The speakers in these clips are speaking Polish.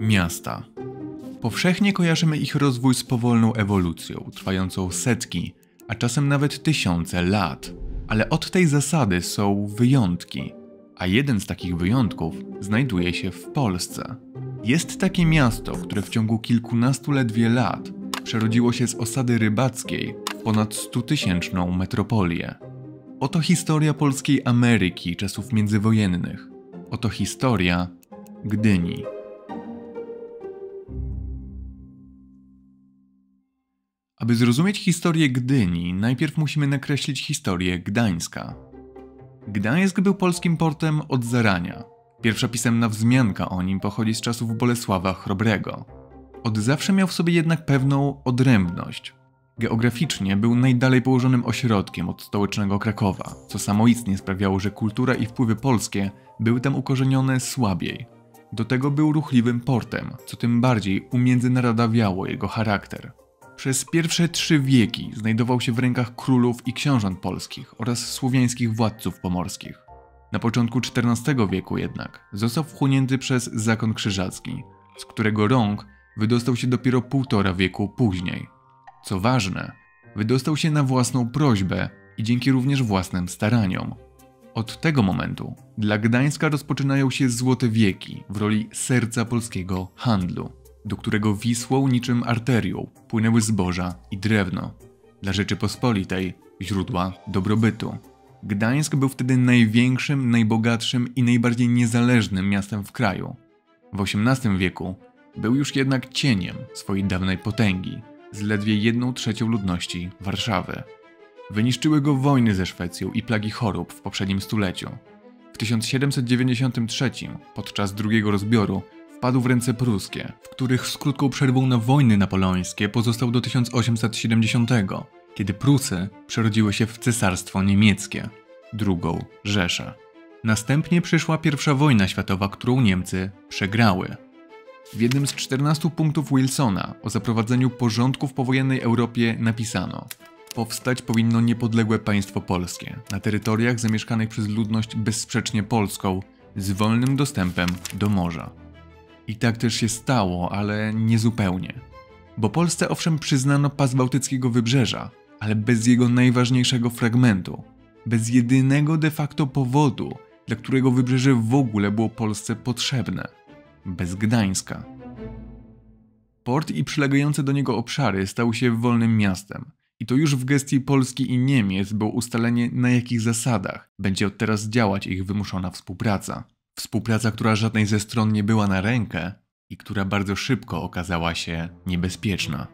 Miasta. Powszechnie kojarzymy ich rozwój z powolną ewolucją, trwającą setki, a czasem nawet tysiące lat. Ale od tej zasady są wyjątki, a jeden z takich wyjątków znajduje się w Polsce. Jest takie miasto, które w ciągu kilkunastu ledwie lat przerodziło się z osady rybackiej w ponad 100-tysięczną metropolię. Oto historia polskiej Ameryki czasów międzywojennych. Oto historia Gdyni. Aby zrozumieć historię Gdyni, najpierw musimy nakreślić historię Gdańska. Gdańsk był polskim portem od zarania. Pierwsza pisemna wzmianka o nim pochodzi z czasów Bolesława Chrobrego. Od zawsze miał w sobie jednak pewną odrębność. Geograficznie był najdalej położonym ośrodkiem od stołecznego Krakowa, co samoistnie sprawiało, że kultura i wpływy polskie były tam ukorzenione słabiej. Do tego był ruchliwym portem, co tym bardziej umiędzynarodawiało jego charakter. Przez pierwsze 3 wieki znajdował się w rękach królów i książąt polskich oraz słowiańskich władców pomorskich. Na początku XIV wieku jednak został wchłonięty przez zakon krzyżacki, z którego rąk wydostał się dopiero 1,5 wieku później. Co ważne, wydostał się na własną prośbę i dzięki również własnym staraniom. Od tego momentu dla Gdańska rozpoczynają się złote wieki w roli serca polskiego handlu, do którego Wisłą niczym arterią płynęły zboża i drewno. Dla Rzeczypospolitej źródła dobrobytu. Gdańsk był wtedy największym, najbogatszym i najbardziej niezależnym miastem w kraju. W XVIII wieku był już jednak cieniem swojej dawnej potęgi, z ledwie 1/3 ludności Warszawy. Wyniszczyły go wojny ze Szwecją i plagi chorób w poprzednim stuleciu. W 1793, podczas drugiego rozbioru, wpadł w ręce pruskie, w których z krótką przerwą na wojny napoleońskie pozostał do 1870, kiedy Prusy przerodziły się w Cesarstwo Niemieckie, II Rzeszę. Następnie przyszła I wojna światowa, którą Niemcy przegrały. W jednym z 14 punktów Wilsona o zaprowadzeniu porządku w powojennej Europie napisano: powstać powinno niepodległe państwo polskie na terytoriach zamieszkanych przez ludność bezsprzecznie polską, z wolnym dostępem do morza. I tak też się stało, ale niezupełnie. Bo Polsce owszem przyznano pas bałtyckiego wybrzeża, ale bez jego najważniejszego fragmentu, bez jedynego de facto powodu, dla którego wybrzeże w ogóle było Polsce potrzebne. Bez Gdańska. Port i przylegające do niego obszary stały się wolnym miastem. I to już w gestii Polski i Niemiec było ustalenie, na jakich zasadach będzie od teraz działać ich wymuszona współpraca. Współpraca, która żadnej ze stron nie była na rękę i która bardzo szybko okazała się niebezpieczna.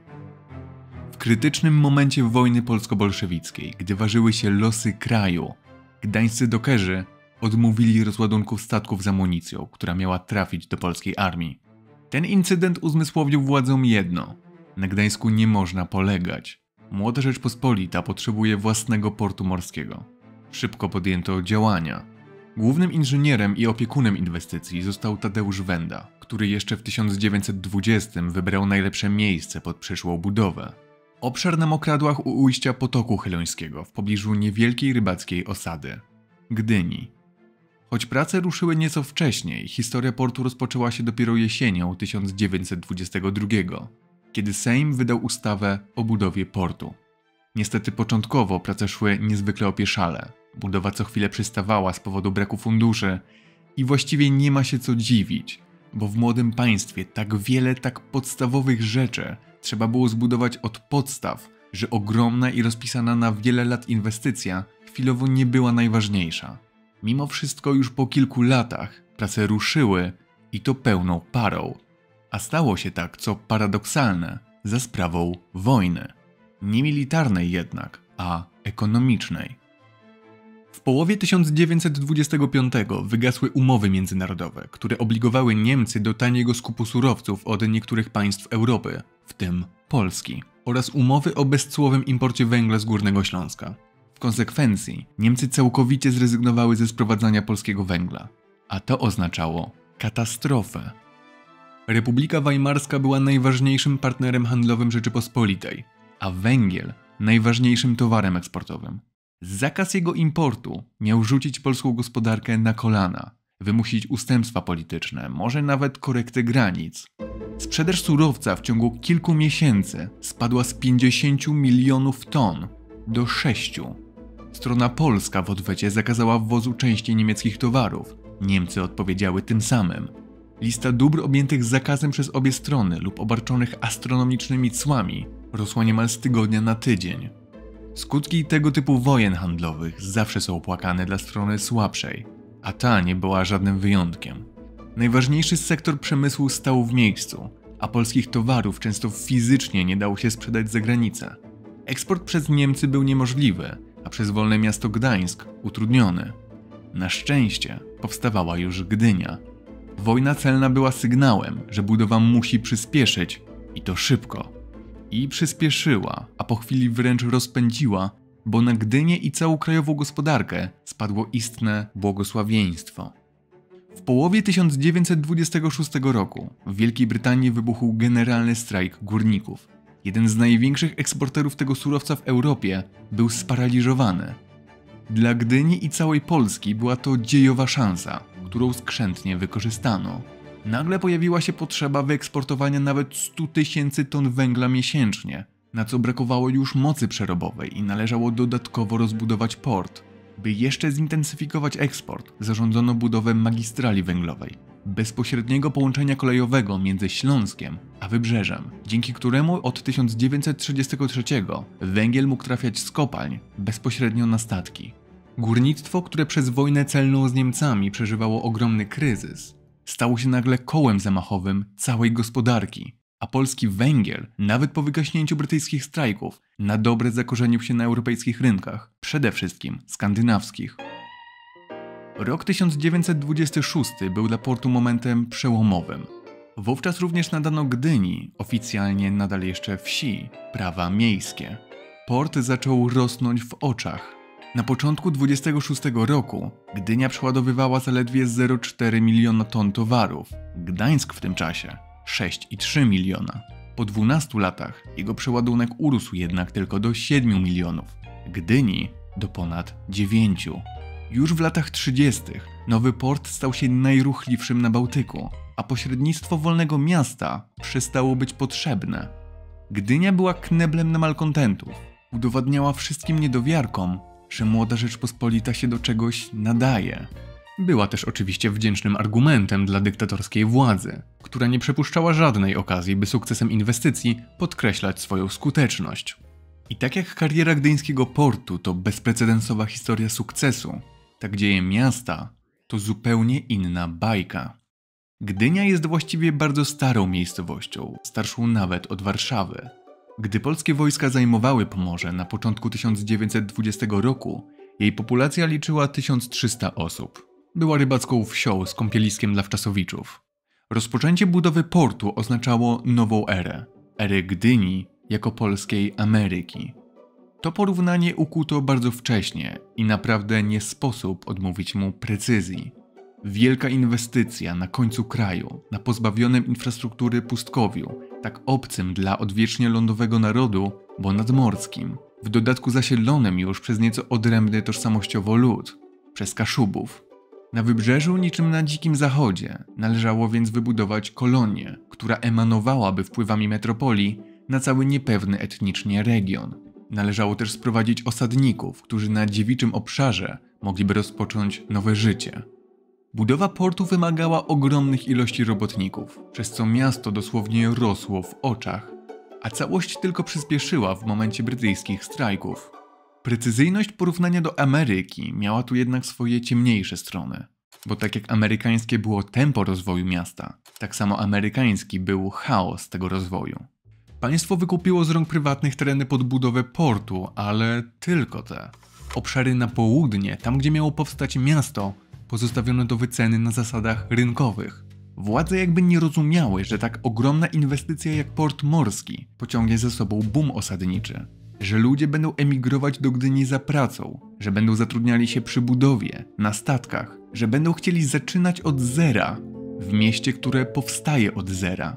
W krytycznym momencie wojny polsko-bolszewickiej, gdy ważyły się losy kraju, gdańscy dokerzy odmówili rozładunków statków z amunicją, która miała trafić do polskiej armii. Ten incydent uzmysłowił władzom jedno: na Gdańsku nie można polegać. Młoda Rzeczpospolita potrzebuje własnego portu morskiego. Szybko podjęto działania. Głównym inżynierem i opiekunem inwestycji został Tadeusz Wenda, który jeszcze w 1920 wybrał najlepsze miejsce pod przyszłą budowę. Obszar na mokradłach u ujścia Potoku Chylońskiego w pobliżu niewielkiej rybackiej osady Gdyni. Choć prace ruszyły nieco wcześniej, historia portu rozpoczęła się dopiero jesienią 1922, kiedy Sejm wydał ustawę o budowie portu. Niestety początkowo prace szły niezwykle opieszale. Budowa co chwilę przystawała z powodu braku funduszy i właściwie nie ma się co dziwić, bo w młodym państwie tak wiele tak podstawowych rzeczy trzeba było zbudować od podstaw, że ogromna i rozpisana na wiele lat inwestycja chwilowo nie była najważniejsza. Mimo wszystko już po kilku latach prace ruszyły i to pełną parą. A stało się tak, co paradoksalne, za sprawą wojny. Nie militarnej jednak, a ekonomicznej. W połowie 1925 wygasły umowy międzynarodowe, które obligowały Niemcy do taniego skupu surowców od niektórych państw Europy, w tym Polski, oraz umowy o bezcłowym imporcie węgla z Górnego Śląska. W konsekwencji Niemcy całkowicie zrezygnowały ze sprowadzania polskiego węgla, a to oznaczało katastrofę. Republika Weimarska była najważniejszym partnerem handlowym Rzeczypospolitej, a węgiel najważniejszym towarem eksportowym. Zakaz jego importu miał rzucić polską gospodarkę na kolana, wymusić ustępstwa polityczne, może nawet korektę granic. Sprzedaż surowca w ciągu kilku miesięcy spadła z 50 milionów ton do 6. Strona polska w odwecie zakazała wwozu części niemieckich towarów. Niemcy odpowiedziały tym samym. Lista dóbr objętych zakazem przez obie strony lub obarczonych astronomicznymi cłami rosła niemal z tygodnia na tydzień. Skutki tego typu wojen handlowych zawsze są opłakane dla strony słabszej, a ta nie była żadnym wyjątkiem. Najważniejszy sektor przemysłu stał w miejscu, a polskich towarów często fizycznie nie dało się sprzedać za granicę. Eksport przez Niemcy był niemożliwy, a przez wolne miasto Gdańsk utrudniony. Na szczęście powstawała już Gdynia. Wojna celna była sygnałem, że budowa musi przyspieszyć i to szybko. I przyspieszyła, a po chwili wręcz rozpędziła, bo na Gdynię i całą krajową gospodarkę spadło istne błogosławieństwo. W połowie 1926 roku w Wielkiej Brytanii wybuchł generalny strajk górników. Jeden z największych eksporterów tego surowca w Europie był sparaliżowany. Dla Gdyni i całej Polski była to dziejowa szansa, którą skrzętnie wykorzystano. Nagle pojawiła się potrzeba wyeksportowania nawet 100 000 ton węgla miesięcznie, na co brakowało już mocy przerobowej i należało dodatkowo rozbudować port. By jeszcze zintensyfikować eksport, zarządzono budowę magistrali węglowej, bezpośredniego połączenia kolejowego między Śląskiem a Wybrzeżem, dzięki któremu od 1933 węgiel mógł trafiać z kopalń bezpośrednio na statki. Górnictwo, które przez wojnę celną z Niemcami przeżywało ogromny kryzys, stało się nagle kołem zamachowym całej gospodarki, a polski węgiel, nawet po wygaśnięciu brytyjskich strajków, na dobre zakorzenił się na europejskich rynkach, przede wszystkim skandynawskich. Rok 1926 był dla portu momentem przełomowym. Wówczas również nadano Gdyni, oficjalnie nadal jeszcze wsi, prawa miejskie. Port zaczął rosnąć w oczach. Na początku 26 roku Gdynia przeładowywała zaledwie 0,4 miliona ton towarów, Gdańsk w tym czasie 6,3 miliona. Po 12 latach jego przeładunek urósł jednak tylko do 7 milionów, Gdyni do ponad 9. Już w latach 30. nowy port stał się najruchliwszym na Bałtyku, a pośrednictwo wolnego miasta przestało być potrzebne. Gdynia była kneblem na malkontentów, udowadniała wszystkim niedowiarkom, że młoda Rzeczpospolita się do czegoś nadaje. Była też oczywiście wdzięcznym argumentem dla dyktatorskiej władzy, która nie przepuszczała żadnej okazji, by sukcesem inwestycji podkreślać swoją skuteczność. I tak jak kariera gdyńskiego portu to bezprecedensowa historia sukcesu, tak dzieje miasta to zupełnie inna bajka. Gdynia jest właściwie bardzo starą miejscowością, starszą nawet od Warszawy. Gdy polskie wojska zajmowały Pomorze na początku 1920 roku, jej populacja liczyła 1300 osób. Była rybacką wsią z kąpieliskiem dla wczasowiczów. Rozpoczęcie budowy portu oznaczało nową erę Gdyni jako polskiej Ameryki. To porównanie ukuto bardzo wcześnie i naprawdę nie sposób odmówić mu precyzji. Wielka inwestycja na końcu kraju, na pozbawionym infrastruktury pustkowiu, tak obcym dla odwiecznie lądowego narodu, bo nadmorskim, w dodatku zasiedlonym już przez nieco odrębny tożsamościowo lud, przez Kaszubów. Na wybrzeżu, niczym na Dzikim Zachodzie, należało więc wybudować kolonię, która emanowałaby wpływami metropolii na cały niepewny etnicznie region. Należało też sprowadzić osadników, którzy na dziewiczym obszarze mogliby rozpocząć nowe życie. Budowa portu wymagała ogromnych ilości robotników, przez co miasto dosłownie rosło w oczach, a całość tylko przyspieszyła w momencie brytyjskich strajków. Precyzyjność porównania do Ameryki miała tu jednak swoje ciemniejsze strony, bo tak jak amerykańskie było tempo rozwoju miasta, tak samo amerykański był chaos tego rozwoju. Państwo wykupiło z rąk prywatnych tereny pod budowę portu, ale tylko te. Obszary na południe, tam gdzie miało powstać miasto, pozostawiono do wyceny na zasadach rynkowych. Władze jakby nie rozumiały, że tak ogromna inwestycja jak port morski pociągnie za sobą boom osadniczy, że ludzie będą emigrować do Gdyni za pracą, że będą zatrudniali się przy budowie, na statkach, że będą chcieli zaczynać od zera, w mieście, które powstaje od zera.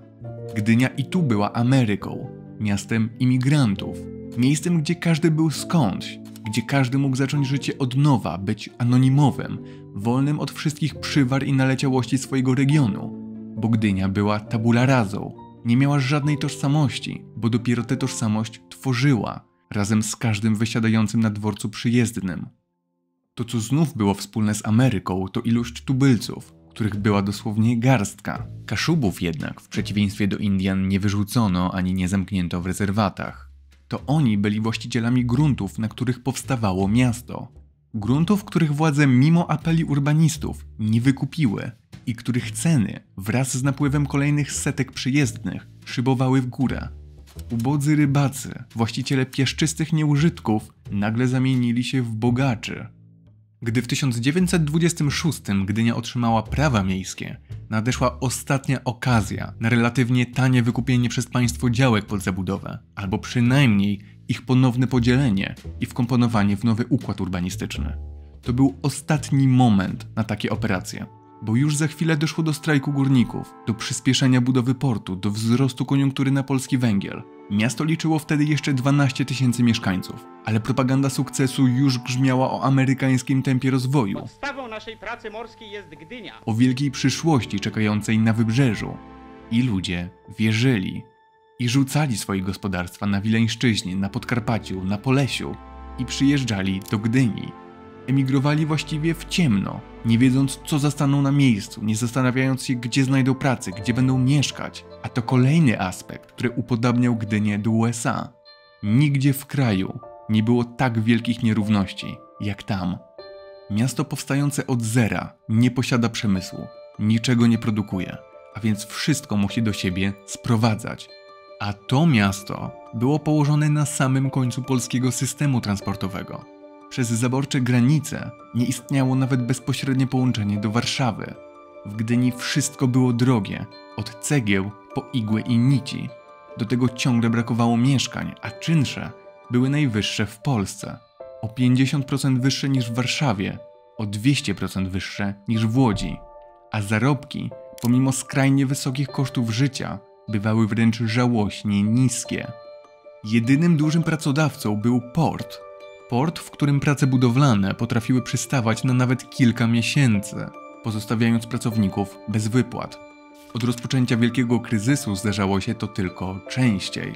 Gdynia i tu była Ameryką, miastem imigrantów, miejscem, gdzie każdy był skądś, gdzie każdy mógł zacząć życie od nowa, być anonimowym, wolnym od wszystkich przywar i naleciałości swojego regionu, bo Gdynia była tabula rasa, nie miała żadnej tożsamości, bo dopiero tę tożsamość tworzyła, razem z każdym wysiadającym na dworcu przyjezdnym. To, co znów było wspólne z Ameryką, to ilość tubylców, których była dosłownie garstka. Kaszubów jednak, w przeciwieństwie do Indian, nie wyrzucono ani nie zamknięto w rezerwatach. To oni byli właścicielami gruntów, na których powstawało miasto. Gruntów, których władze mimo apeli urbanistów nie wykupiły i których ceny wraz z napływem kolejnych setek przyjezdnych szybowały w górę. Ubodzy rybacy, właściciele piaszczystych nieużytków, nagle zamienili się w bogaczy. Gdy w 1926 Gdynia otrzymała prawa miejskie, nadeszła ostatnia okazja na relatywnie tanie wykupienie przez państwo działek pod zabudowę, albo przynajmniej ich ponowne podzielenie i wkomponowanie w nowy układ urbanistyczny. To był ostatni moment na takie operacje, bo już za chwilę doszło do strajku górników, do przyspieszenia budowy portu, do wzrostu koniunktury na polski węgiel. Miasto liczyło wtedy jeszcze 12 000 mieszkańców, ale propaganda sukcesu już grzmiała o amerykańskim tempie rozwoju. Podstawą naszej pracy morskiej jest Gdynia. O wielkiej przyszłości czekającej na wybrzeżu. I ludzie wierzyli. I rzucali swoje gospodarstwa na Wileńszczyźnie, na Podkarpaciu, na Polesiu i przyjeżdżali do Gdyni. Emigrowali właściwie w ciemno, nie wiedząc, co zastaną na miejscu, nie zastanawiając się, gdzie znajdą pracę, gdzie będą mieszkać. A to kolejny aspekt, który upodabniał Gdynię do USA. Nigdzie w kraju nie było tak wielkich nierówności, jak tam. Miasto powstające od zera nie posiada przemysłu, niczego nie produkuje, a więc wszystko musi do siebie sprowadzać. A to miasto było położone na samym końcu polskiego systemu transportowego. Przez zaborcze granice nie istniało nawet bezpośrednie połączenie do Warszawy. W Gdyni wszystko było drogie, od cegieł po igły i nici. Do tego ciągle brakowało mieszkań, a czynsze były najwyższe w Polsce. O 50% wyższe niż w Warszawie, o 200% wyższe niż w Łodzi. A zarobki, pomimo skrajnie wysokich kosztów życia, bywały wręcz żałośnie niskie. Jedynym dużym pracodawcą był port. Port, w którym prace budowlane potrafiły przystawać na nawet kilka miesięcy, pozostawiając pracowników bez wypłat. Od rozpoczęcia wielkiego kryzysu zdarzało się to tylko częściej.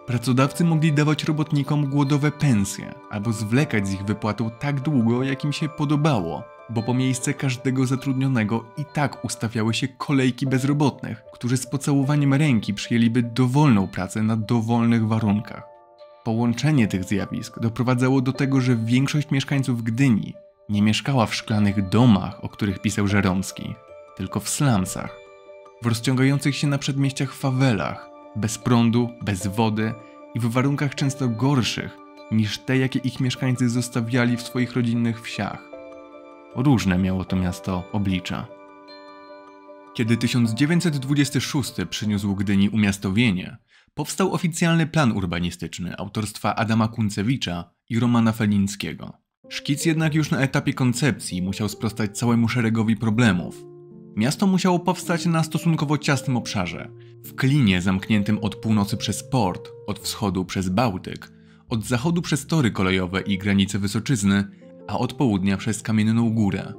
Pracodawcy mogli dawać robotnikom głodowe pensje albo zwlekać z ich wypłatą tak długo, jak im się podobało, bo po miejsce każdego zatrudnionego i tak ustawiały się kolejki bezrobotnych, którzy z pocałowaniem ręki przyjęliby dowolną pracę na dowolnych warunkach. Połączenie tych zjawisk doprowadzało do tego, że większość mieszkańców Gdyni nie mieszkała w szklanych domach, o których pisał Żeromski, tylko w slumsach, w rozciągających się na przedmieściach fawelach, bez prądu, bez wody i w warunkach często gorszych niż te, jakie ich mieszkańcy zostawiali w swoich rodzinnych wsiach. Różne miało to miasto oblicza. Kiedy 1926 przyniósł Gdyni umiastowienie, powstał oficjalny plan urbanistyczny autorstwa Adama Kunцewicza i Romana Felińskiego. Szkic jednak już na etapie koncepcji musiał sprostać całemu szeregowi problemów. Miasto musiało powstać na stosunkowo ciasnym obszarze, w klinie zamkniętym od północy przez port, od wschodu przez Bałtyk, od zachodu przez tory kolejowe i granice Wysoczyzny, a od południa przez Kamienną Górę.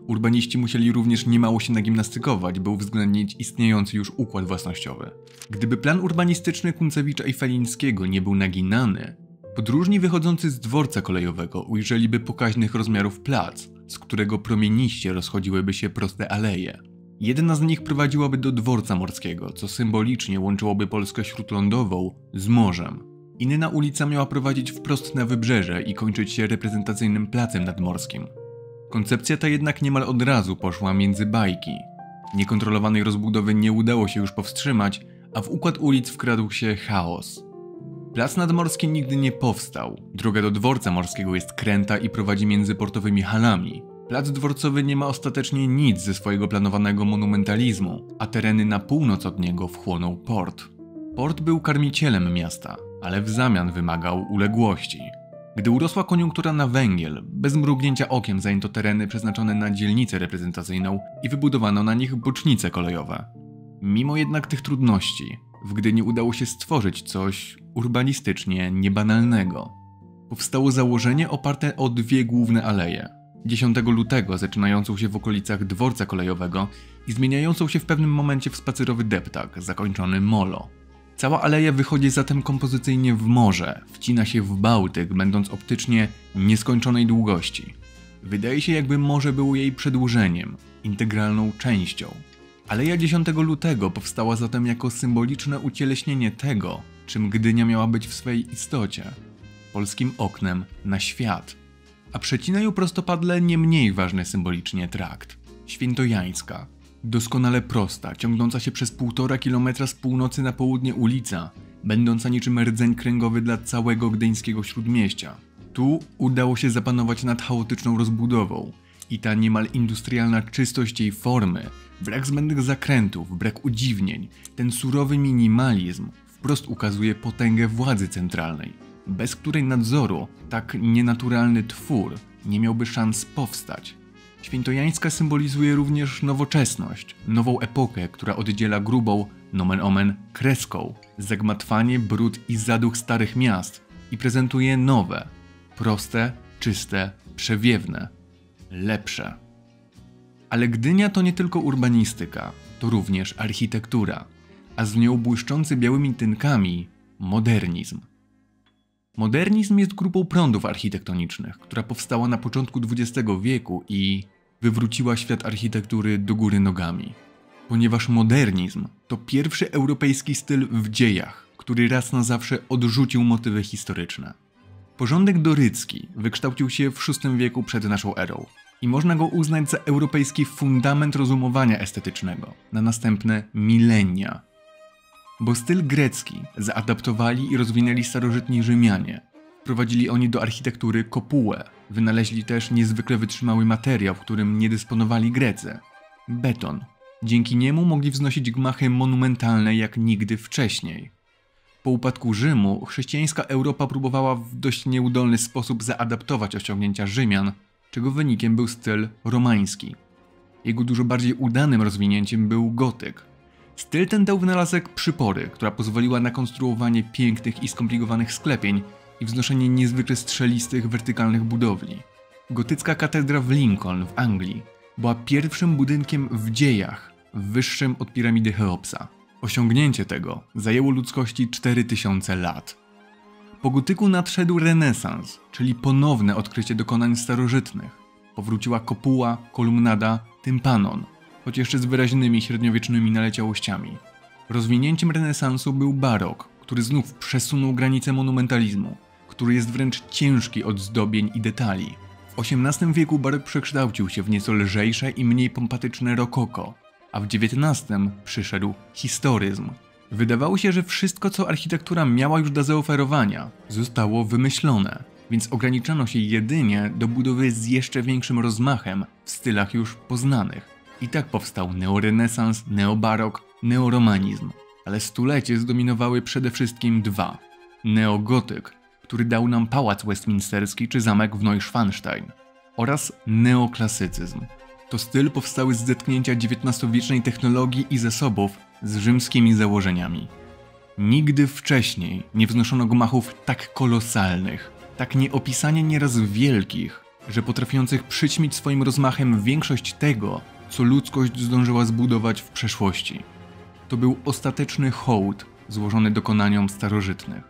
Urbaniści musieli również niemało się nagimnastykować, by uwzględnić istniejący już układ własnościowy. Gdyby plan urbanistyczny Kunцewicza i Felińskiego nie był naginany, podróżni wychodzący z dworca kolejowego ujrzeliby pokaźnych rozmiarów plac, z którego promieniście rozchodziłyby się proste aleje. Jedna z nich prowadziłaby do dworca morskiego, co symbolicznie łączyłoby Polskę śródlądową z morzem. Inna ulica miała prowadzić wprost na wybrzeże i kończyć się reprezentacyjnym placem nadmorskim. Koncepcja ta jednak niemal od razu poszła między bajki. Niekontrolowanej rozbudowy nie udało się już powstrzymać, a w układ ulic wkradł się chaos. Plac nadmorski nigdy nie powstał. Droga do dworca morskiego jest kręta i prowadzi między portowymi halami. Plac dworcowy nie ma ostatecznie nic ze swojego planowanego monumentalizmu, a tereny na północ od niego wchłonął port. Port był karmicielem miasta, ale w zamian wymagał uległości. Gdy urosła koniunktura na węgiel, bez mrugnięcia okiem zajęto tereny przeznaczone na dzielnicę reprezentacyjną i wybudowano na nich bocznice kolejowe. Mimo jednak tych trudności, w Gdyni udało się stworzyć coś urbanistycznie niebanalnego. Powstało założenie oparte o dwie główne aleje. 10 lutego zaczynającą się w okolicach dworca kolejowego i zmieniającą się w pewnym momencie w spacerowy deptak, zakończony molo. Cała aleja wychodzi zatem kompozycyjnie w morze, wcina się w Bałtyk, będąc optycznie nieskończonej długości. Wydaje się, jakby morze było jej przedłużeniem, integralną częścią. Aleja 10 lutego powstała zatem jako symboliczne ucieleśnienie tego, czym Gdynia miała być w swej istocie. Polskim oknem na świat. A przecina ją prostopadle nie mniej ważny symbolicznie trakt. Świętojańska. Doskonale prosta, ciągnąca się przez 1,5 kilometra z północy na południe ulica, będąca niczym rdzeń kręgowy dla całego gdyńskiego śródmieścia. Tu udało się zapanować nad chaotyczną rozbudową i ta niemal industrialna czystość jej formy, brak zbędnych zakrętów, brak udziwnień, ten surowy minimalizm wprost ukazuje potęgę władzy centralnej, bez której nadzoru tak nienaturalny twór nie miałby szans powstać. Świętojańska symbolizuje również nowoczesność, nową epokę, która oddziela grubą, nomen omen, kreską, zagmatwanie, brud i zaduch starych miast i prezentuje nowe, proste, czyste, przewiewne, lepsze. Ale Gdynia to nie tylko urbanistyka, to również architektura, a z nią błyszczący białymi tynkami modernizm. Modernizm jest grupą prądów architektonicznych, która powstała na początku XX wieku i wywróciła świat architektury do góry nogami. Ponieważ modernizm to pierwszy europejski styl w dziejach, który raz na zawsze odrzucił motywy historyczne. Porządek dorycki wykształcił się w VI wieku przed naszą erą i można go uznać za europejski fundament rozumowania estetycznego na następne milenia. Bo styl grecki zaadaptowali i rozwinęli starożytni Rzymianie. Wprowadzili oni do architektury kopułę, wynaleźli też niezwykle wytrzymały materiał, którym nie dysponowali Grecy – beton. Dzięki niemu mogli wznosić gmachy monumentalne jak nigdy wcześniej. Po upadku Rzymu chrześcijańska Europa próbowała w dość nieudolny sposób zaadaptować osiągnięcia Rzymian, czego wynikiem był styl romański. Jego dużo bardziej udanym rozwinięciem był gotyk. Styl ten dał wynalazek przypory, która pozwoliła na konstruowanie pięknych i skomplikowanych sklepień i wznoszenie niezwykle strzelistych, wertykalnych budowli. Gotycka katedra w Lincoln w Anglii była pierwszym budynkiem w dziejach wyższym od piramidy Cheopsa. Osiągnięcie tego zajęło ludzkości 4000 lat. Po gotyku nadszedł renesans, czyli ponowne odkrycie dokonań starożytnych. Powróciła kopuła, kolumnada, tympanon, choć jeszcze z wyraźnymi średniowiecznymi naleciałościami. Rozwinięciem renesansu był barok, który znów przesunął granice monumentalizmu, który jest wręcz ciężki od zdobień i detali. W XVIII wieku barok przekształcił się w nieco lżejsze i mniej pompatyczne rokoko, a w XIX przyszedł historyzm. Wydawało się, że wszystko, co architektura miała już do zaoferowania, zostało wymyślone, więc ograniczano się jedynie do budowy z jeszcze większym rozmachem w stylach już poznanych. I tak powstał neorenesans, neobarok, neoromanizm, ale stulecie zdominowały przede wszystkim dwa. Neogotyk, który dał nam pałac westminsterski czy zamek w Neuschwanstein, oraz neoklasycyzm. To styl powstały z zetknięcia XIX-wiecznej technologii i zasobów z rzymskimi założeniami. Nigdy wcześniej nie wznoszono gmachów tak kolosalnych, tak nieopisanie nieraz wielkich, że potrafiących przyćmić swoim rozmachem większość tego, co ludzkość zdążyła zbudować w przeszłości. To był ostateczny hołd złożony dokonaniom starożytnych.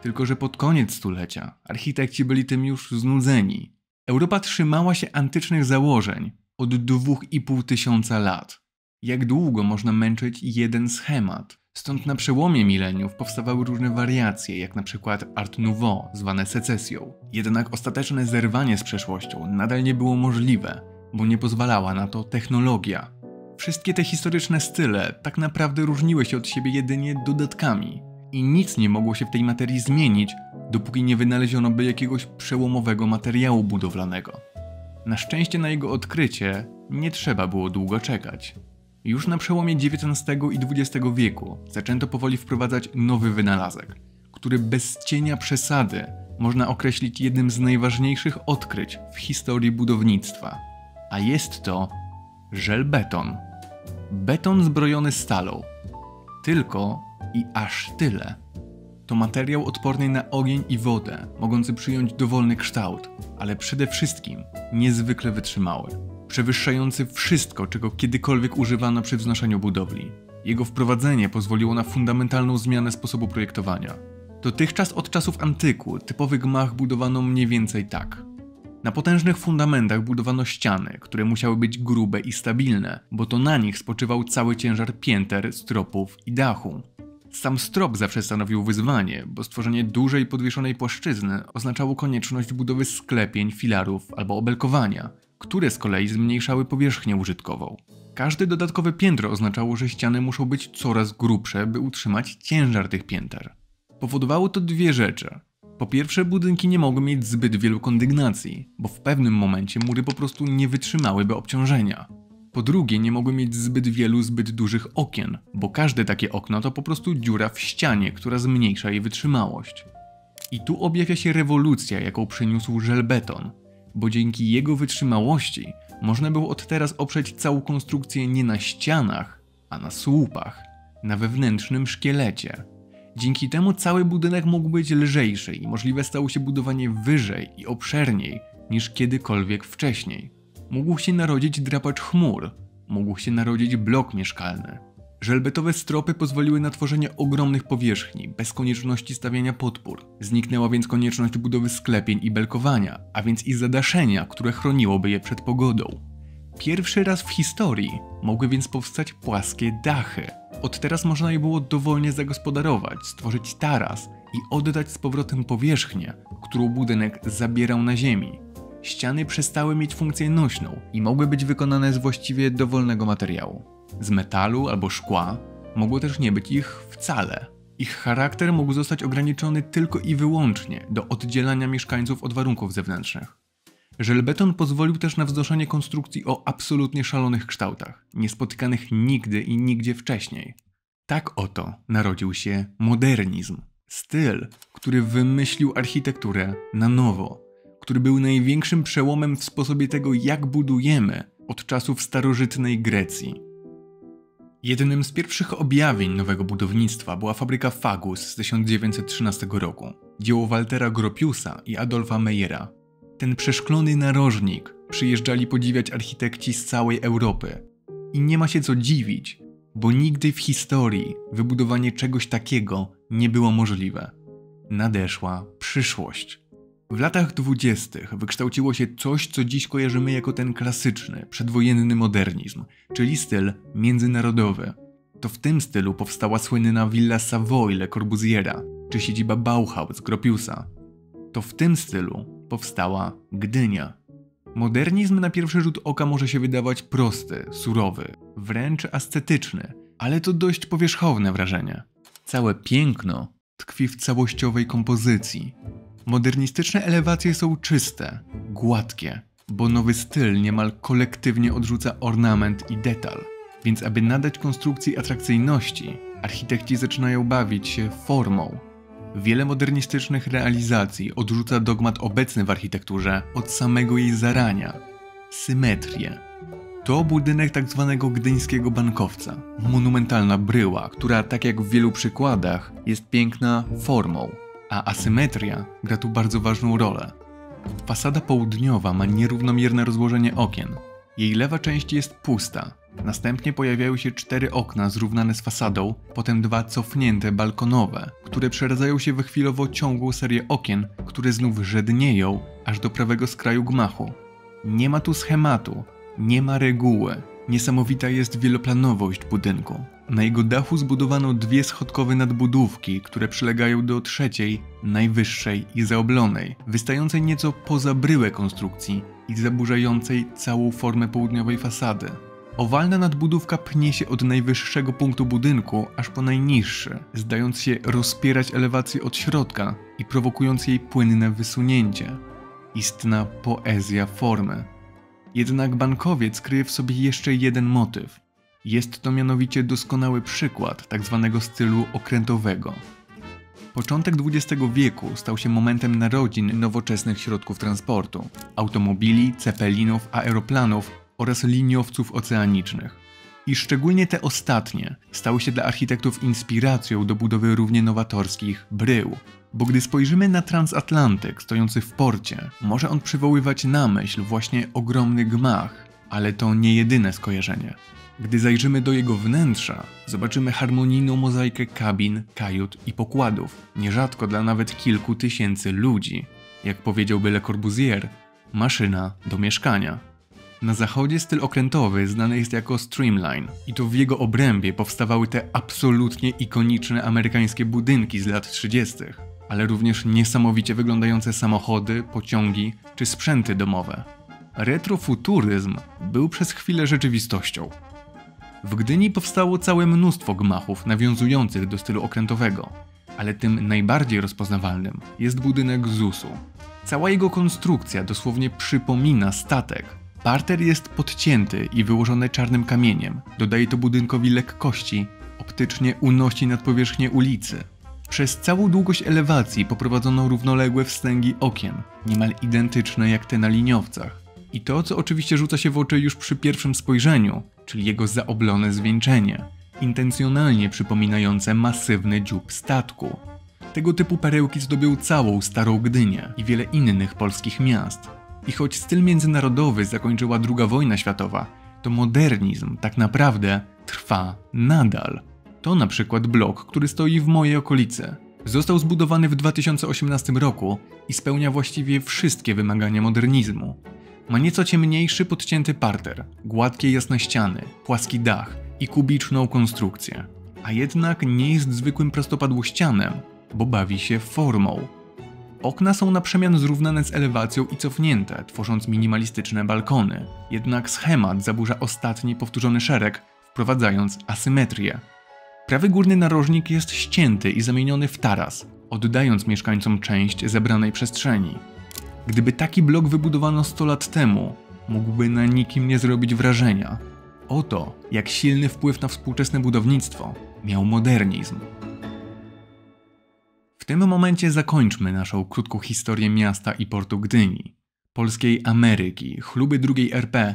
Tylko że pod koniec stulecia architekci byli tym już znudzeni. Europa trzymała się antycznych założeń od 2500 lat. Jak długo można męczyć jeden schemat? Stąd na przełomie mileniów powstawały różne wariacje, jak na przykład Art Nouveau, zwane secesją. Jednak ostateczne zerwanie z przeszłością nadal nie było możliwe, bo nie pozwalała na to technologia. Wszystkie te historyczne style tak naprawdę różniły się od siebie jedynie dodatkami i nic nie mogło się w tej materii zmienić, dopóki nie wynaleziono by jakiegoś przełomowego materiału budowlanego. Na szczęście na jego odkrycie nie trzeba było długo czekać. Już na przełomie XIX i XX wieku zaczęto powoli wprowadzać nowy wynalazek, który bez cienia przesady można określić jednym z najważniejszych odkryć w historii budownictwa. A jest to żelbeton. Beton zbrojony stalą. Tylko i aż tyle. To materiał odporny na ogień i wodę, mogący przyjąć dowolny kształt, ale przede wszystkim niezwykle wytrzymały, przewyższający wszystko, czego kiedykolwiek używano przy wznoszeniu budowli. Jego wprowadzenie pozwoliło na fundamentalną zmianę sposobu projektowania. Dotychczas od czasów antyku typowy gmach budowano mniej więcej tak. Na potężnych fundamentach budowano ściany, które musiały być grube i stabilne, bo to na nich spoczywał cały ciężar pięter, stropów i dachu. Sam strop zawsze stanowił wyzwanie, bo stworzenie dużej podwieszonej płaszczyzny oznaczało konieczność budowy sklepień, filarów albo obelkowania, które z kolei zmniejszały powierzchnię użytkową. Każde dodatkowe piętro oznaczało, że ściany muszą być coraz grubsze, by utrzymać ciężar tych pięter. Powodowało to dwie rzeczy. Po pierwsze, budynki nie mogły mieć zbyt wielu kondygnacji, bo w pewnym momencie mury po prostu nie wytrzymałyby obciążenia. Po drugie, nie mogły mieć zbyt wielu zbyt dużych okien, bo każde takie okno to po prostu dziura w ścianie, która zmniejsza jej wytrzymałość. I tu objawia się rewolucja, jaką przyniósł żelbeton, bo dzięki jego wytrzymałości można było od teraz oprzeć całą konstrukcję nie na ścianach, a na słupach, na wewnętrznym szkielecie. Dzięki temu cały budynek mógł być lżejszy i możliwe stało się budowanie wyżej i obszerniej niż kiedykolwiek wcześniej. Mógł się narodzić drapacz chmur, mógł się narodzić blok mieszkalny. Żelbetowe stropy pozwoliły na tworzenie ogromnych powierzchni, bez konieczności stawiania podpór. Zniknęła więc konieczność budowy sklepień i belkowania, a więc i zadaszenia, które chroniłoby je przed pogodą. Pierwszy raz w historii mogły więc powstać płaskie dachy. Od teraz można je było dowolnie zagospodarować, stworzyć taras i oddać z powrotem powierzchnię, którą budynek zabierał na ziemi. Ściany przestały mieć funkcję nośną i mogły być wykonane z właściwie dowolnego materiału. Z metalu albo szkła, mogło też nie być ich wcale. Ich charakter mógł zostać ograniczony tylko i wyłącznie do oddzielania mieszkańców od warunków zewnętrznych. Żelbeton pozwolił też na wznoszenie konstrukcji o absolutnie szalonych kształtach, niespotykanych nigdy i nigdzie wcześniej. Tak oto narodził się modernizm. Styl, który wymyślił architekturę na nowo, który był największym przełomem w sposobie tego, jak budujemy od czasów starożytnej Grecji. Jednym z pierwszych objawień nowego budownictwa była fabryka Fagus z 1913 roku, dzieło Waltera Gropiusa i Adolfa Meyera. Ten przeszklony narożnik przyjeżdżali podziwiać architekci z całej Europy. I nie ma się co dziwić, bo nigdy w historii wybudowanie czegoś takiego nie było możliwe. Nadeszła przyszłość. W latach 20. wykształciło się coś, co dziś kojarzymy jako ten klasyczny, przedwojenny modernizm, czyli styl międzynarodowy. To w tym stylu powstała słynna Villa Savoy Le Corbusiera, czy siedziba Bauhaus Gropiusa. To w tym stylu powstała Gdynia. Modernizm na pierwszy rzut oka może się wydawać prosty, surowy, wręcz ascetyczny, ale to dość powierzchowne wrażenie. Całe piękno tkwi w całościowej kompozycji. Modernistyczne elewacje są czyste, gładkie, bo nowy styl niemal kolektywnie odrzuca ornament i detal. Więc aby nadać konstrukcji atrakcyjności, architekci zaczynają bawić się formą. Wiele modernistycznych realizacji odrzuca dogmat obecny w architekturze od samego jej zarania – symetrię. To budynek tzw. gdyńskiego bankowca, monumentalna bryła, która tak jak w wielu przykładach jest piękna formą, a asymetria gra tu bardzo ważną rolę. Fasada południowa ma nierównomierne rozłożenie okien. Jej lewa część jest pusta. Następnie pojawiają się 4 okna zrównane z fasadą, potem 2 cofnięte balkonowe, które przeradzają się we chwilowo ciągłą serię okien, które znów żednieją aż do prawego skraju gmachu. Nie ma tu schematu, nie ma reguły. Niesamowita jest wieloplanowość budynku. Na jego dachu zbudowano 2 schodkowe nadbudówki, które przylegają do 3., najwyższej i zaoblonej, wystającej nieco poza bryłę konstrukcji i zaburzającej całą formę południowej fasady. Owalna nadbudówka pnie się od najwyższego punktu budynku aż po najniższy, zdając się rozpierać elewację od środka i prowokując jej płynne wysunięcie. Istna poezja formy. Jednak bankowiec kryje w sobie jeszcze jeden motyw. Jest to mianowicie doskonały przykład tzw. stylu okrętowego. Początek XX wieku stał się momentem narodzin nowoczesnych środków transportu, automobili, cepelinów, aeroplanów oraz liniowców oceanicznych. I szczególnie te ostatnie stały się dla architektów inspiracją do budowy równie nowatorskich brył. Bo gdy spojrzymy na transatlantyk stojący w porcie, może on przywoływać na myśl właśnie ogromny gmach, ale to nie jedyne skojarzenie. Gdy zajrzymy do jego wnętrza, zobaczymy harmonijną mozaikę kabin, kajut i pokładów, nierzadko dla nawet kilku tysięcy ludzi. Jak powiedziałby Le Corbusier, maszyna do mieszkania. Na zachodzie styl okrętowy znany jest jako streamline i to w jego obrębie powstawały te absolutnie ikoniczne amerykańskie budynki z lat 30., ale również niesamowicie wyglądające samochody, pociągi czy sprzęty domowe. Retrofuturyzm był przez chwilę rzeczywistością. W Gdyni powstało całe mnóstwo gmachów nawiązujących do stylu okrętowego, ale tym najbardziej rozpoznawalnym jest budynek ZUS-u. Cała jego konstrukcja dosłownie przypomina statek. Parter jest podcięty i wyłożony czarnym kamieniem, dodaje to budynkowi lekkości, optycznie unosi nad powierzchnię ulicy. Przez całą długość elewacji poprowadzono równoległe wstęgi okien, niemal identyczne jak te na liniowcach. I to, co oczywiście rzuca się w oczy już przy pierwszym spojrzeniu, czyli jego zaoblone zwieńczenie, intencjonalnie przypominające masywny dziób statku. Tego typu perełki zdobią całą Starą Gdynię i wiele innych polskich miast. I choć styl międzynarodowy zakończyła II wojna światowa, to modernizm tak naprawdę trwa nadal. To na przykład blok, który stoi w mojej okolicy. Został zbudowany w 2018 roku i spełnia właściwie wszystkie wymagania modernizmu. Ma nieco ciemniejszy, podcięty parter, gładkie jasne ściany, płaski dach i kubiczną konstrukcję. A jednak nie jest zwykłym prostopadłościanem, bo bawi się formą. Okna są na przemian zrównane z elewacją i cofnięte, tworząc minimalistyczne balkony. Jednak schemat zaburza ostatni powtórzony szereg, wprowadzając asymetrię. Prawy górny narożnik jest ścięty i zamieniony w taras, oddając mieszkańcom część zebranej przestrzeni. Gdyby taki blok wybudowano 100 lat temu, mógłby na nikim nie zrobić wrażenia. Oto, jak silny wpływ na współczesne budownictwo miał modernizm. W tym momencie zakończmy naszą krótką historię miasta i portu Gdyni, polskiej Ameryki, chluby II RP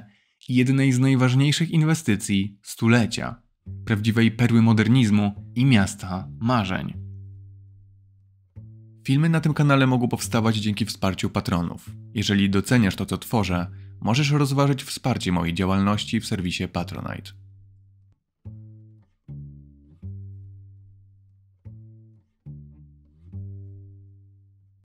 i jednej z najważniejszych inwestycji stulecia, prawdziwej perły modernizmu i miasta marzeń. Filmy na tym kanale mogą powstawać dzięki wsparciu patronów. Jeżeli doceniasz to, co tworzę, możesz rozważyć wsparcie mojej działalności w serwisie Patronite.